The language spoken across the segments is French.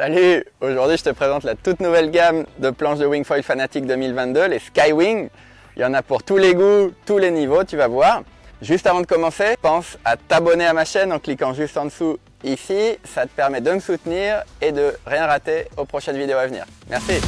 Salut! Aujourd'hui je te présente la toute nouvelle gamme de planches de Wingfoil Fanatic 2022, les Skywing. Il y en a pour tous les goûts, tous les niveaux, tu vas voir. Juste avant de commencer, pense à t'abonner à ma chaîne en cliquant juste en dessous ici. Ça te permet de me soutenir et de rien rater aux prochaines vidéos à venir. Merci!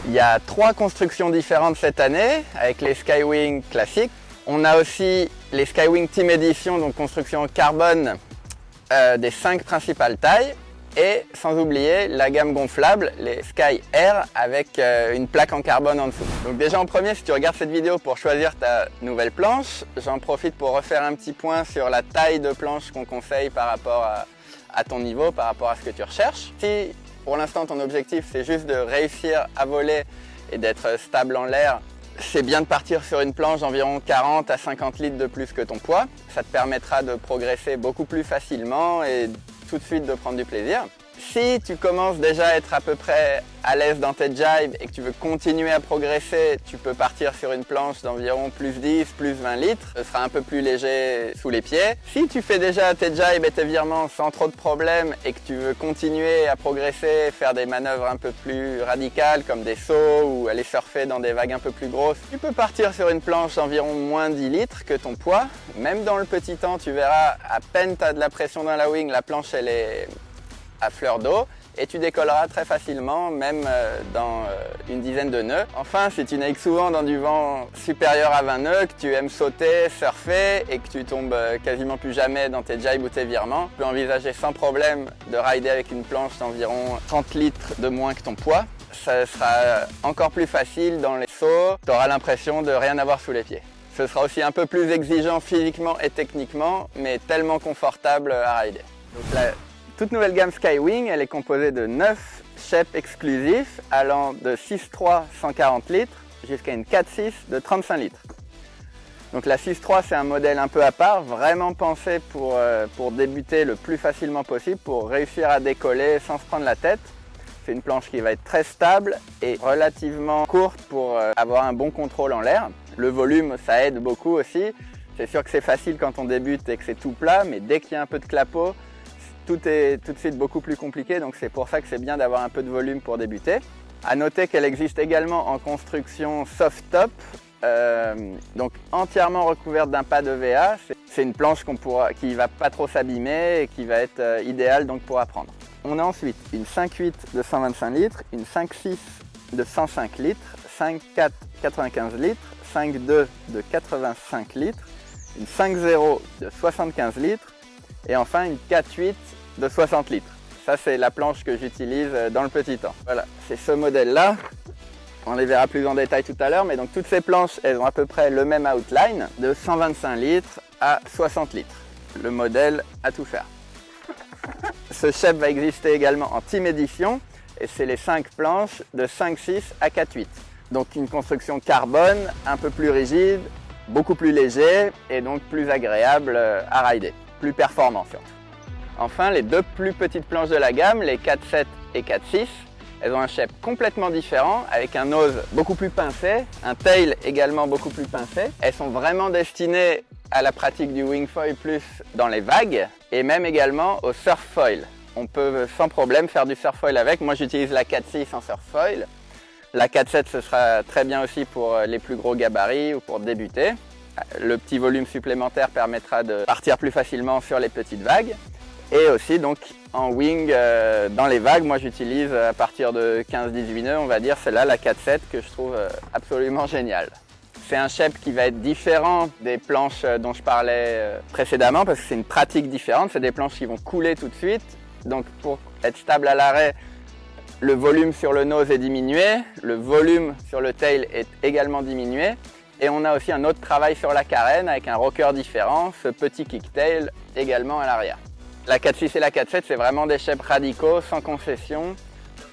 Il y a 3 constructions différentes cette année avec les Skywing classiques. On a aussi les Skywing Team Edition, donc construction en carbone des 5 principales tailles. Et sans oublier la gamme gonflable, les Sky Air avec une plaque en carbone en dessous. Donc déjà en premier, si tu regardes cette vidéo pour choisir ta nouvelle planche, j'en profite pour refaire un petit point sur la taille de planche qu'on conseille par rapport à ton niveau, par rapport à ce que tu recherches. Si pour l'instant ton objectif c'est juste de réussir à voler et d'être stable en l'air, c'est bien de partir sur une planche d'environ 40 à 50 litres de plus que ton poids. Ça te permettra de progresser beaucoup plus facilement et tout de suite de prendre du plaisir. Si tu commences déjà à être à peu près à l'aise dans tes jibes et que tu veux continuer à progresser, tu peux partir sur une planche d'environ plus 10, plus 20 litres. Ce sera un peu plus léger sous les pieds. Si tu fais déjà tes jibes et tes virements sans trop de problèmes et que tu veux continuer à progresser, faire des manœuvres un peu plus radicales comme des sauts ou aller surfer dans des vagues un peu plus grosses, tu peux partir sur une planche d'environ moins 10 litres que ton poids. Même dans le petit temps, tu verras, à peine tu as de la pression dans la wing, la planche elle est à fleur d'eau et tu décolleras très facilement, même dans une dizaine de nœuds. Enfin, si tu navigues souvent dans du vent supérieur à 20 nœuds, que tu aimes sauter, surfer et que tu tombes quasiment plus jamais dans tes jibes ou tes virements, tu peux envisager sans problème de rider avec une planche d'environ 30 litres de moins que ton poids. Ça sera encore plus facile dans les sauts, tu auras l'impression de rien avoir sous les pieds. Ce sera aussi un peu plus exigeant physiquement et techniquement, mais tellement confortable à rider. Donc la toute nouvelle gamme Skywing, elle est composée de 9 shapes exclusifs allant de 6.3 140 litres jusqu'à une 4.6 de 35 litres. Donc la 6.3 c'est un modèle un peu à part, vraiment pensé pour débuter le plus facilement possible, pour réussir à décoller sans se prendre la tête. C'est une planche qui va être très stable et relativement courte pour avoir un bon contrôle en l'air. Le volume ça aide beaucoup aussi. C'est sûr que c'est facile quand on débute et que c'est tout plat, mais dès qu'il y a un peu de clapot, tout est tout de suite beaucoup plus compliqué, donc c'est pour ça que c'est bien d'avoir un peu de volume pour débuter. À noter qu'elle existe également en construction soft top, donc entièrement recouverte d'un pas de VA. C'est une planche qui ne va pas trop s'abîmer et qui va être idéale donc pour apprendre. On a ensuite une 5.8 de 125 litres, une 5.6 de 105 litres, 5.4 95 litres, 5.2 de 85 litres, une 5.0 de 75 litres, et enfin une 4.8 de 60 litres. Ça c'est la planche que j'utilise dans le petit temps. Voilà, c'est ce modèle là. On les verra plus en détail tout à l'heure, mais donc toutes ces planches, elles ont à peu près le même outline, de 125 litres à 60 litres. Le modèle à tout faire. Ce shape va exister également en Team Edition, et c'est les 5 planches de 5.6 à 4.8. Donc une construction carbone, un peu plus rigide, beaucoup plus léger, et donc plus agréable à rider. Plus performant surtout. Enfin, les 2 plus petites planches de la gamme, les 4.7 et 4.6, elles ont un shape complètement différent, avec un nose beaucoup plus pincé, un tail également beaucoup plus pincé. Elles sont vraiment destinées à la pratique du wingfoil plus dans les vagues, et même également au surffoil. On peut sans problème faire du surffoil avec. Moi j'utilise la 4.6 en surffoil. La 4.7 ce sera très bien aussi pour les plus gros gabarits ou pour débuter. Le petit volume supplémentaire permettra de partir plus facilement sur les petites vagues. Et aussi donc en wing dans les vagues, moi j'utilise à partir de 15-18 nœuds, on va dire, c'est là la 4.7 que je trouve absolument géniale. C'est un shape qui va être différent des planches dont je parlais précédemment parce que c'est une pratique différente. C'est des planches qui vont couler tout de suite. Donc pour être stable à l'arrêt, le volume sur le nose est diminué, le volume sur le tail est également diminué. Et on a aussi un autre travail sur la carène avec un rocker différent, ce petit kicktail également à l'arrière. La 4.6 et la 4.7 c'est vraiment des shapes radicaux, sans concession,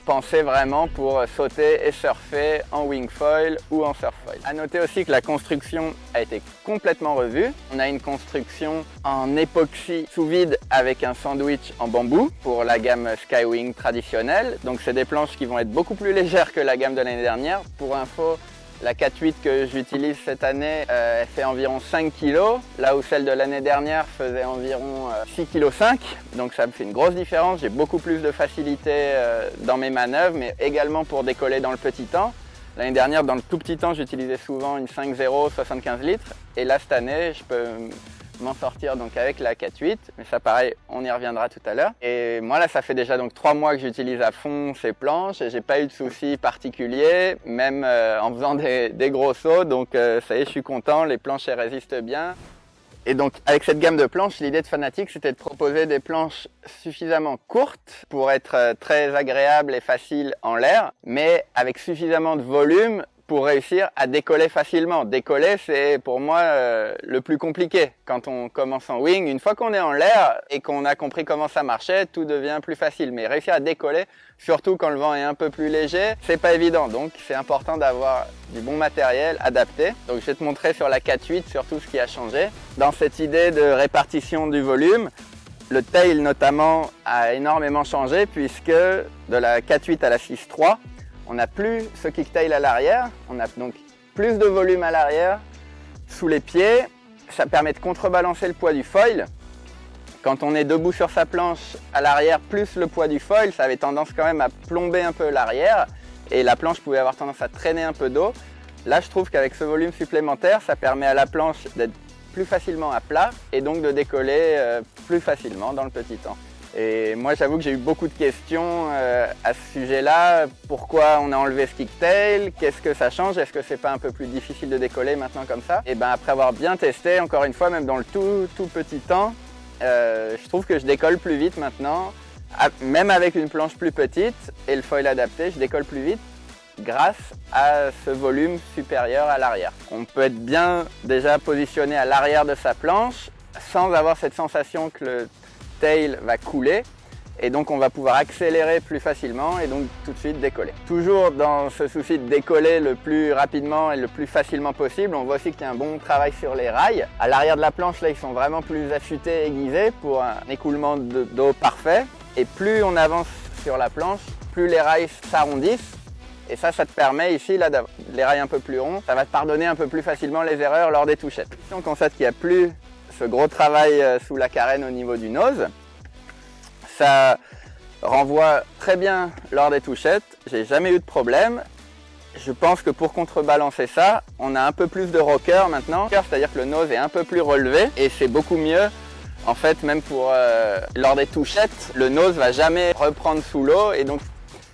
pensé vraiment pour sauter et surfer en wingfoil ou en surffoil. À noter aussi que la construction a été complètement revue. On a une construction en époxy sous vide avec un sandwich en bambou pour la gamme Skywing traditionnelle. Donc c'est des planches qui vont être beaucoup plus légères que la gamme de l'année dernière. Pour info, la 4.8 que j'utilise cette année, elle fait environ 5 kg, là où celle de l'année dernière faisait environ 6,5 kg. Donc ça me fait une grosse différence. J'ai beaucoup plus de facilité dans mes manœuvres, mais également pour décoller dans le petit temps. L'année dernière, dans le tout petit temps, j'utilisais souvent une 5.0 75 litres. Et là, cette année, je peux m'en sortir donc avec la 4.8, mais ça pareil, on y reviendra tout à l'heure. Et moi là, ça fait déjà donc 3 mois que j'utilise à fond ces planches et j'ai pas eu de soucis particuliers, même en faisant des gros sauts, donc ça y est, je suis content, les planches elles résistent bien. Et donc avec cette gamme de planches, l'idée de Fanatec c'était de proposer des planches suffisamment courtes pour être très agréables et faciles en l'air, mais avec suffisamment de volume pour réussir à décoller facilement. Décoller, c'est pour moi le plus compliqué. Quand on commence en wing, une fois qu'on est en l'air et qu'on a compris comment ça marchait, tout devient plus facile. Mais réussir à décoller, surtout quand le vent est un peu plus léger, c'est pas évident. Donc c'est important d'avoir du bon matériel adapté. Donc je vais te montrer sur la 4.8 surtout ce qui a changé. Dans cette idée de répartition du volume, le tail notamment a énormément changé puisque de la 4.8 à la 6.3, on n'a plus ce kicktail à l'arrière, on a donc plus de volume à l'arrière, sous les pieds. Ça permet de contrebalancer le poids du foil. Quand on est debout sur sa planche à l'arrière, plus le poids du foil, ça avait tendance quand même à plomber un peu l'arrière et la planche pouvait avoir tendance à traîner un peu d'eau. Là, je trouve qu'avec ce volume supplémentaire, ça permet à la planche d'être plus facilement à plat et donc de décoller plus facilement dans le petit temps. Et moi j'avoue que j'ai eu beaucoup de questions à ce sujet-là. Pourquoi on a enlevé ce kicktail? Qu'est-ce que ça change? Est-ce que c'est pas un peu plus difficile de décoller maintenant comme ça? Et ben après avoir bien testé, encore une fois, même dans le tout petit temps, je trouve que je décolle plus vite maintenant. Même avec une planche plus petite et le foil adapté, je décolle plus vite grâce à ce volume supérieur à l'arrière. On peut être bien déjà positionné à l'arrière de sa planche sans avoir cette sensation que le tail va couler et donc on va pouvoir accélérer plus facilement et donc tout de suite décoller. Toujours dans ce souci de décoller le plus rapidement et le plus facilement possible, on voit aussi qu'il y a un bon travail sur les rails. À l'arrière de la planche, là, ils sont vraiment plus affûtés et aiguisés pour un écoulement d'eau parfait. Et plus on avance sur la planche, plus les rails s'arrondissent. Et ça te permet ici, là, d'avoir les rails un peu plus ronds. Ça va te pardonner un peu plus facilement les erreurs lors des touchettes. Si on constate qu'il n'y a plus ce gros travail sous la carène au niveau du nose, ça renvoie très bien lors des touchettes, j'ai jamais eu de problème. Je pense que pour contrebalancer ça, on a un peu plus de rocker maintenant, c'est-à-dire que le nose est un peu plus relevé et c'est beaucoup mieux. En fait, même pour lors des touchettes, le nose va jamais reprendre sous l'eau et donc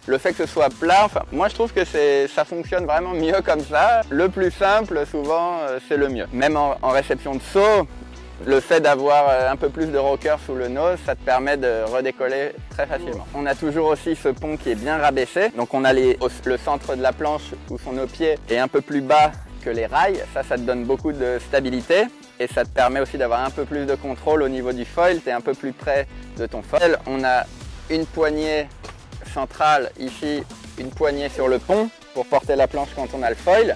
le fait que ce soit plat, enfin, moi je trouve que ça fonctionne vraiment mieux comme ça. Le plus simple, souvent, c'est le mieux. Même en réception de saut, le fait d'avoir un peu plus de rocker sous le nose, ça te permet de redécoller très facilement. On a toujours aussi ce pont qui est bien rabaissé. Donc on a le centre de la planche où sont nos pieds est un peu plus bas que les rails. Ça te donne beaucoup de stabilité et ça te permet aussi d'avoir un peu plus de contrôle au niveau du foil. Tu es un peu plus près de ton foil. On a une poignée centrale ici, une poignée sur le pont pour porter la planche quand on a le foil.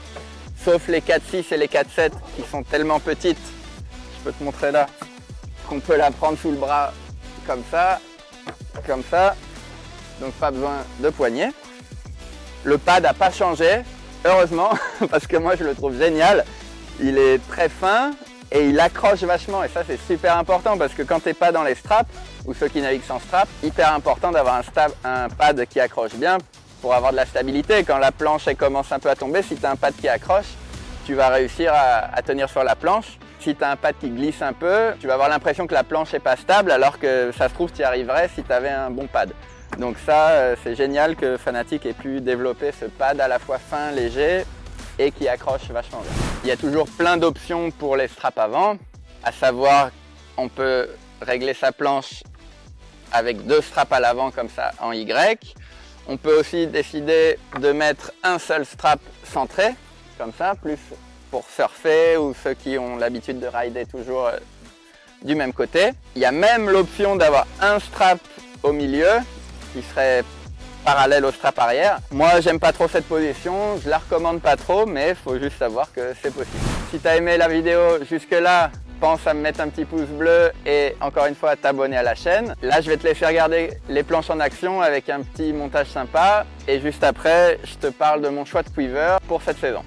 Sauf les 4.6 et les 4.7 qui sont tellement petites, je peux te montrer là, qu'on peut la prendre sous le bras comme ça, donc pas besoin de poignée. Le pad n'a pas changé, heureusement, parce que moi je le trouve génial. Il est très fin et il accroche vachement et ça c'est super important parce que quand tu n'es pas dans les straps, ou ceux qui naviguent sans strap, hyper important d'avoir un pad qui accroche bien pour avoir de la stabilité. Quand la planche elle commence un peu à tomber, si tu as un pad qui accroche, tu vas réussir à tenir sur la planche. Si tu as un pad qui glisse un peu, tu vas avoir l'impression que la planche n'est pas stable alors que ça se trouve tu y arriverais si tu avais un bon pad. Donc ça, c'est génial que Fanatec ait pu développer ce pad à la fois fin, léger et qui accroche vachement bien. Il y a toujours plein d'options pour les straps avant, à savoir on peut régler sa planche avec 2 straps à l'avant comme ça en Y. On peut aussi décider de mettre un seul strap centré, comme ça, plus pour surfer ou ceux qui ont l'habitude de rider toujours du même côté. Il y a même l'option d'avoir un strap au milieu qui serait parallèle au strap arrière. Moi, j'aime pas trop cette position, je la recommande pas trop, mais il faut juste savoir que c'est possible. Si tu as aimé la vidéo jusque-là, pense à me mettre un petit pouce bleu et encore une fois à t'abonner à la chaîne. Là, je vais te laisser regarder les planches en action avec un petit montage sympa. Et juste après, je te parle de mon choix de quiver pour cette saison.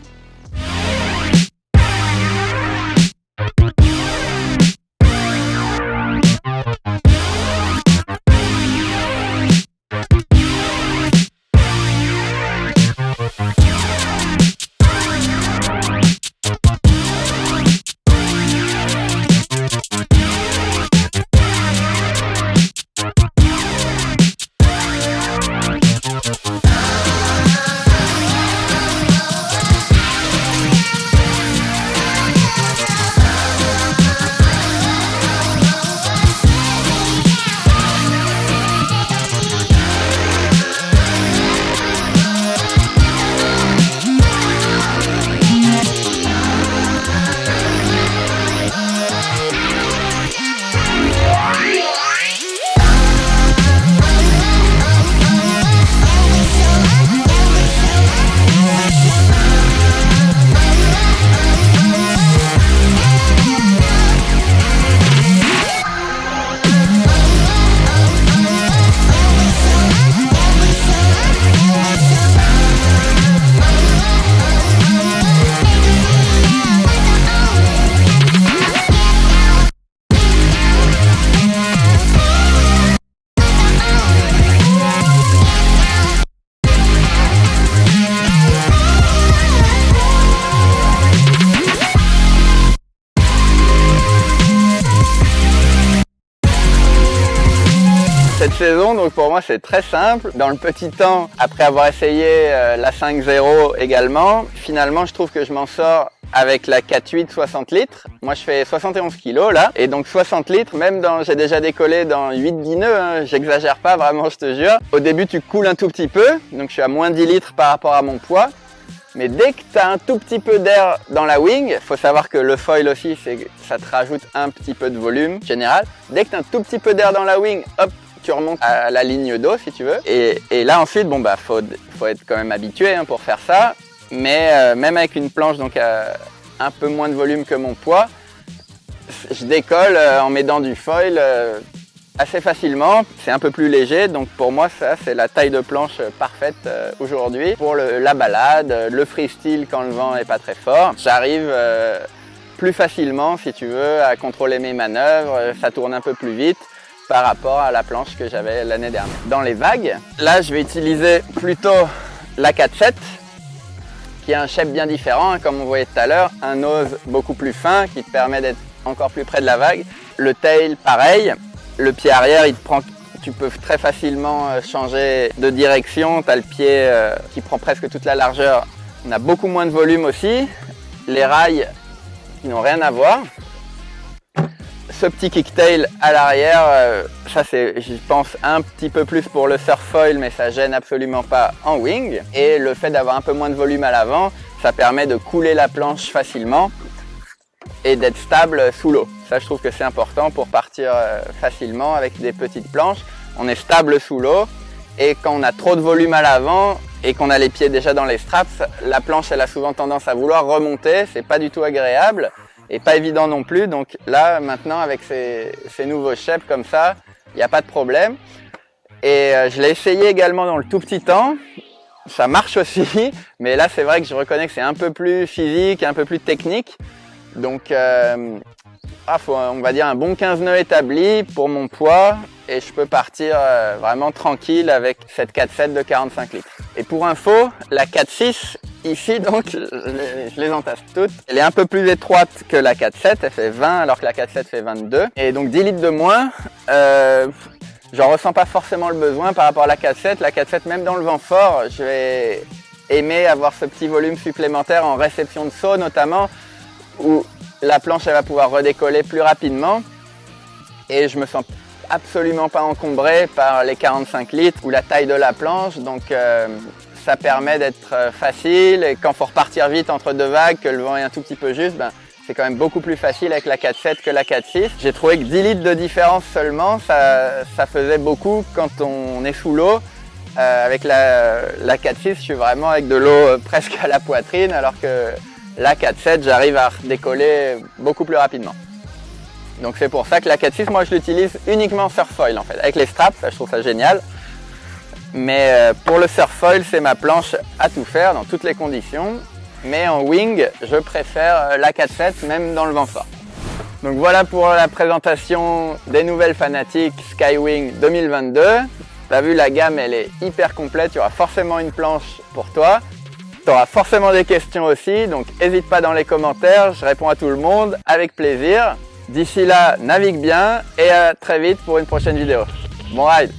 Cette saison, donc pour moi c'est très simple. Dans le petit temps, après avoir essayé la 5.0 également, finalement je trouve que je m'en sors avec la 4.8 60 litres. Moi je fais 71 kg là, et donc 60 litres, même j'ai déjà décollé dans 8-10 nœuds, hein, j'exagère pas vraiment, je te jure. Au début tu coules un tout petit peu, donc je suis à moins 10 litres par rapport à mon poids. Mais dès que tu as un tout petit peu d'air dans la wing, faut savoir que le foil aussi, ça te rajoute un petit peu de volume général. Dès que tu as un tout petit peu d'air dans la wing, hop, tu remontes à la ligne d'eau si tu veux. Et là ensuite, bon bah faut être quand même habitué hein, pour faire ça. Mais même avec une planche donc un peu moins de volume que mon poids, je décolle en mettant du foil assez facilement. C'est un peu plus léger, donc pour moi ça c'est la taille de planche parfaite aujourd'hui pour la balade, le freestyle quand le vent est pas très fort. J'arrive plus facilement si tu veux à contrôler mes manœuvres, ça tourne un peu plus vite par rapport à la planche que j'avais l'année dernière. Dans les vagues, là je vais utiliser plutôt la 4.7 qui a un shape bien différent, hein, comme on voyait tout à l'heure, un nose beaucoup plus fin qui te permet d'être encore plus près de la vague. Le tail pareil, le pied arrière tu peux très facilement changer de direction, tu as le pied qui prend presque toute la largeur, on a beaucoup moins de volume aussi, les rails qui n'ont rien à voir. Ce petit kicktail à l'arrière, ça c'est, je pense, un petit peu plus pour le surf foil, mais ça gêne absolument pas en wing. Et le fait d'avoir un peu moins de volume à l'avant, ça permet de couler la planche facilement et d'être stable sous l'eau. Ça, je trouve que c'est important pour partir facilement avec des petites planches. On est stable sous l'eau et quand on a trop de volume à l'avant et qu'on a les pieds déjà dans les straps, la planche elle a souvent tendance à vouloir remonter, c'est pas du tout agréable. Et pas évident non plus, donc là maintenant avec ces nouveaux shapes comme ça, il n'y a pas de problème. Et je l'ai essayé également dans le tout petit temps, ça marche aussi, mais là c'est vrai que je reconnais que c'est un peu plus physique, un peu plus technique. Donc faut on va dire un bon 15 nœuds établi pour mon poids et je peux partir vraiment tranquille avec cette 4.7 de 45 litres. Et pour info, la 4.6 ici donc, je les entasse toutes. Elle est un peu plus étroite que la 4.7, elle fait 20 alors que la 4.7 fait 22. Et donc 10 litres de moins, j'en ressens pas forcément le besoin par rapport à la 4.7. La 4.7 même dans le vent fort, je vais aimer avoir ce petit volume supplémentaire en réception de saut notamment, où la planche elle va pouvoir redécoller plus rapidement. Et je me sens absolument pas encombré par les 45 litres ou la taille de la planche, donc ça permet d'être facile et quand il faut repartir vite entre deux vagues, que le vent est un tout petit peu juste, c'est quand même beaucoup plus facile avec la 4.7 que la 4.6. J'ai trouvé que 10 litres de différence seulement, ça faisait beaucoup quand on est sous l'eau Avec la 4.6, je suis vraiment avec de l'eau presque à la poitrine, alors que la 4.7, j'arrive à redécoller beaucoup plus rapidement. Donc c'est pour ça que la 4.6, moi je l'utilise uniquement surfoil en fait. Avec les straps, je trouve ça génial. Mais pour le surfoil, c'est ma planche à tout faire dans toutes les conditions. Mais en wing, je préfère la 4.7 même dans le vent fort. Donc voilà pour la présentation des nouvelles Fanatec Skywing 2022. Tu as vu, la gamme elle est hyper complète, il y aura forcément une planche pour toi. Tu auras forcément des questions aussi, donc n'hésite pas dans les commentaires, je réponds à tout le monde avec plaisir. D'ici là, navigue bien et à très vite pour une prochaine vidéo. Bon ride!